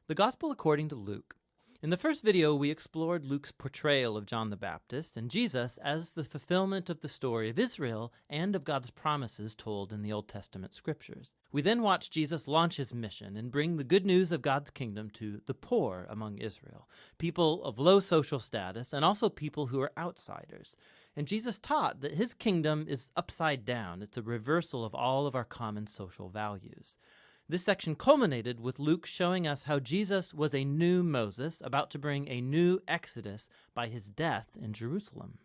The Gospel according to Luke. In the first video, we explored Luke's portrayal of John the Baptist and Jesus as the fulfillment of the story of Israel and of God's promises told in the Old Testament scriptures. We then watched Jesus launch his mission and bring the good news of God's kingdom to the poor among Israel, people of low social status and also people who are outsiders. And Jesus taught that his kingdom is upside down. It's a reversal of all of our common social values. This section culminated with Luke showing us how Jesus was a new Moses about to bring a new Exodus by his death in Jerusalem.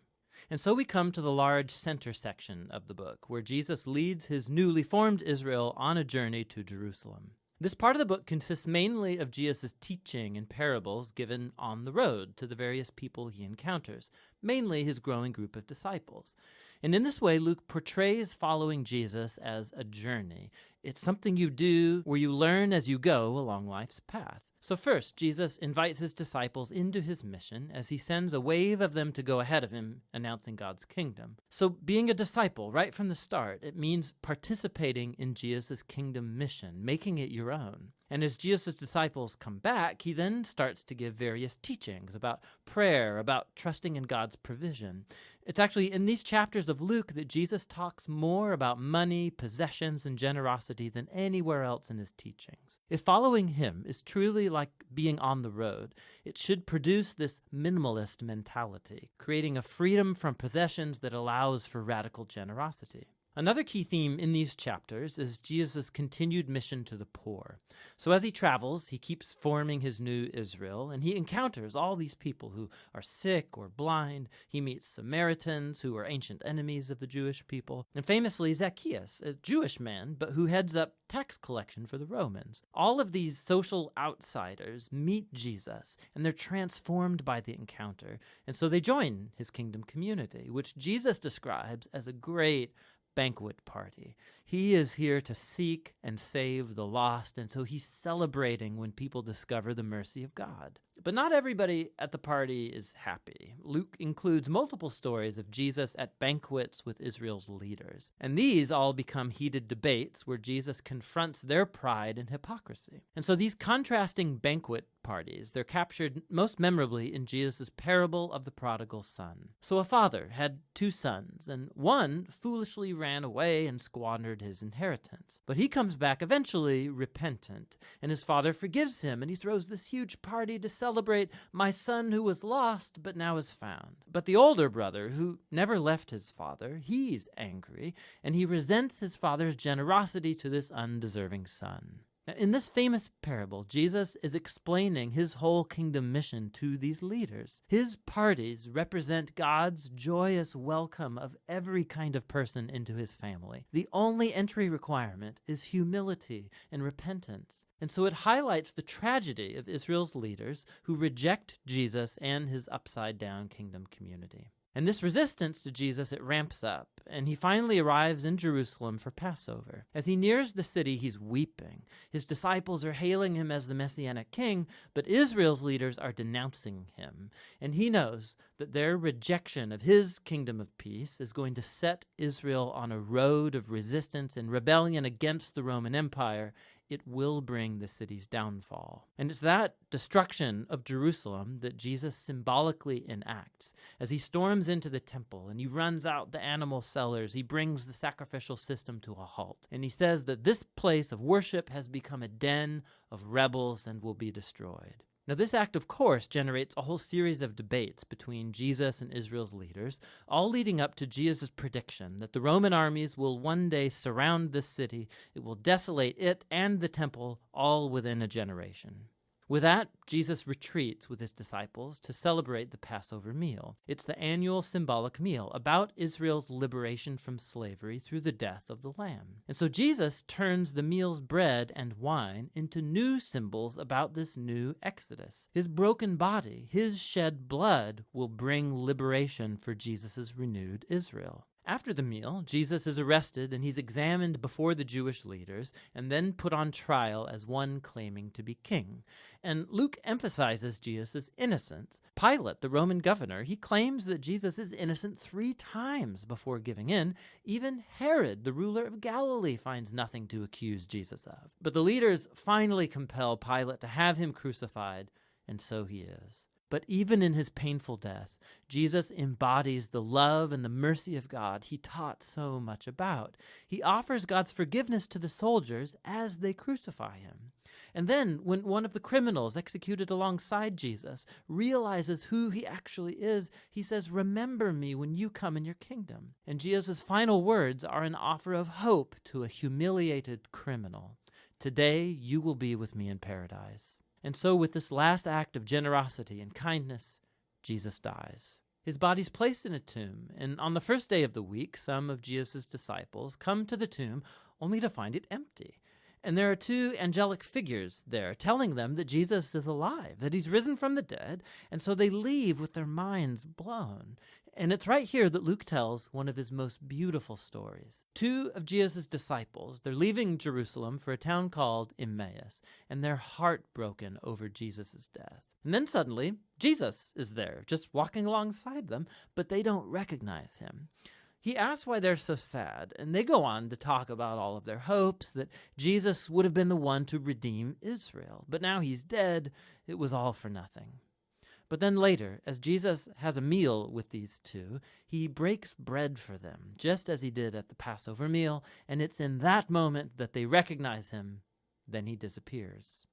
And so we come to the large center section of the book, where Jesus leads his newly formed Israel on a journey to Jerusalem. This part of the book consists mainly of Jesus' teaching and parables given on the road to the various people he encounters, mainly his growing group of disciples. And in this way, Luke portrays following Jesus as a journey. It's something you do where you learn as you go along life's path. So first, Jesus invites his disciples into his mission as he sends a wave of them to go ahead of him, announcing God's kingdom. So being a disciple right from the start, it means participating in Jesus' kingdom mission, making it your own. And as Jesus' disciples come back, he then starts to give various teachings about prayer, about trusting in God's provision. It's actually in these chapters of Luke that Jesus talks more about money, possessions, and generosity than anywhere else in his teachings. If following him is truly like being on the road, it should produce this minimalist mentality, creating a freedom from possessions that allows for radical generosity. Another key theme in these chapters is Jesus' continued mission to the poor. So as he travels, he keeps forming his new Israel, and he encounters all these people who are sick or blind. He meets Samaritans, who are ancient enemies of the Jewish people, and famously Zacchaeus, a Jewish man, but who heads up tax collection for the Romans. All of these social outsiders meet Jesus, and they're transformed by the encounter, and so they join his kingdom community, which Jesus describes as a great banquet party. He is here to seek and save the lost, and so he's celebrating when people discover the mercy of God. But not everybody at the party is happy. Luke includes multiple stories of Jesus at banquets with Israel's leaders, and these all become heated debates where Jesus confronts their pride and hypocrisy. And so these contrasting banquet parties, they're captured most memorably in Jesus' parable of the prodigal son. So a father had two sons, and one foolishly ran away and squandered his inheritance. But he comes back eventually repentant, and his father forgives him, and he throws this huge party to celebrate my son who was lost but now is found. But the older brother, who never left his father, he's angry, and he resents his father's generosity to this undeserving son. In this famous parable, Jesus is explaining his whole kingdom mission to these leaders. His parties represent God's joyous welcome of every kind of person into his family. The only entry requirement is humility and repentance. And so it highlights the tragedy of Israel's leaders who reject Jesus and his upside-down kingdom community. And this resistance to Jesus, it ramps up, and he finally arrives in Jerusalem for Passover. As he nears the city, he's weeping. His disciples are hailing him as the Messianic king, but Israel's leaders are denouncing him. And he knows that their rejection of his kingdom of peace is going to set Israel on a road of resistance and rebellion against the Roman Empire. It will bring the city's downfall. And it's that destruction of Jerusalem that Jesus symbolically enacts. As he storms into the temple and he runs out the animal sellers, he brings the sacrificial system to a halt. And he says that this place of worship has become a den of rebels and will be destroyed. Now, this act, of course, generates a whole series of debates between Jesus and Israel's leaders, all leading up to Jesus' prediction that the Roman armies will one day surround this city. It will desolate it and the temple all within a generation. With that, Jesus retreats with his disciples to celebrate the Passover meal. It's the annual symbolic meal about Israel's liberation from slavery through the death of the Lamb. And so Jesus turns the meal's bread and wine into new symbols about this new Exodus. His broken body, his shed blood will bring liberation for Jesus' renewed Israel. After the meal, Jesus is arrested and he's examined before the Jewish leaders and then put on trial as one claiming to be king. And Luke emphasizes Jesus' innocence. Pilate, the Roman governor, he claims that Jesus is innocent 3 times before giving in. Even Herod, the ruler of Galilee, finds nothing to accuse Jesus of. But the leaders finally compel Pilate to have him crucified, and so he is. But even in his painful death, Jesus embodies the love and the mercy of God he taught so much about. He offers God's forgiveness to the soldiers as they crucify him. And then, when one of the criminals executed alongside Jesus realizes who he actually is, he says, "Remember me when you come in your kingdom." And Jesus' final words are an offer of hope to a humiliated criminal. "Today you will be with me in paradise." And so with this last act of generosity and kindness, Jesus dies. His body's placed in a tomb, and on the first day of the week, some of Jesus' disciples come to the tomb only to find it empty. And there are 2 angelic figures there telling them that Jesus is alive, that he's risen from the dead, and so they leave with their minds blown. And it's right here that Luke tells one of his most beautiful stories. 2 of Jesus' disciples, they're leaving Jerusalem for a town called Emmaus, and they're heartbroken over Jesus' death. And then suddenly, Jesus is there, just walking alongside them, but they don't recognize him. He asks why they're so sad, and they go on to talk about all of their hopes, that Jesus would have been the one to redeem Israel. But now he's dead, it was all for nothing. But then later, as Jesus has a meal with these 2, he breaks bread for them, just as he did at the Passover meal, and it's in that moment that they recognize him. Then he disappears.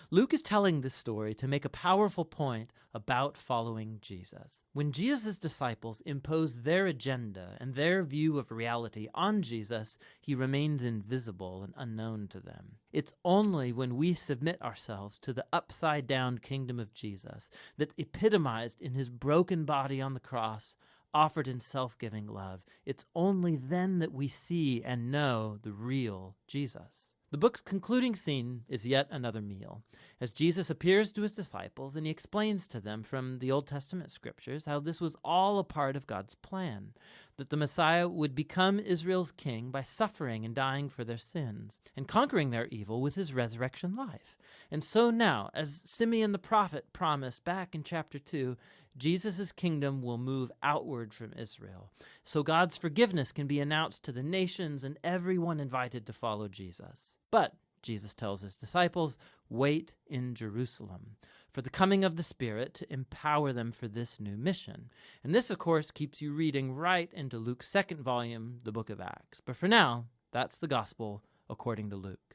Luke is telling this story to make a powerful point about following Jesus. When Jesus' disciples impose their agenda and their view of reality on Jesus, he remains invisible and unknown to them. It's only when we submit ourselves to the upside-down kingdom of Jesus, that's epitomized in his broken body on the cross, offered in self-giving love. It's only then that we see and know the real Jesus. The book's concluding scene is yet another meal, as Jesus appears to his disciples and he explains to them from the Old Testament scriptures how this was all a part of God's plan, that the Messiah would become Israel's king by suffering and dying for their sins, and conquering their evil with his resurrection life. And so now, as Simeon the prophet promised back in chapter 2, Jesus' kingdom will move outward from Israel, so God's forgiveness can be announced to the nations and everyone invited to follow Jesus. But, Jesus tells his disciples, wait in Jerusalem for the coming of the Spirit to empower them for this new mission. And this, of course, keeps you reading right into Luke's 2nd volume, the book of Acts. But for now, that's the gospel according to Luke.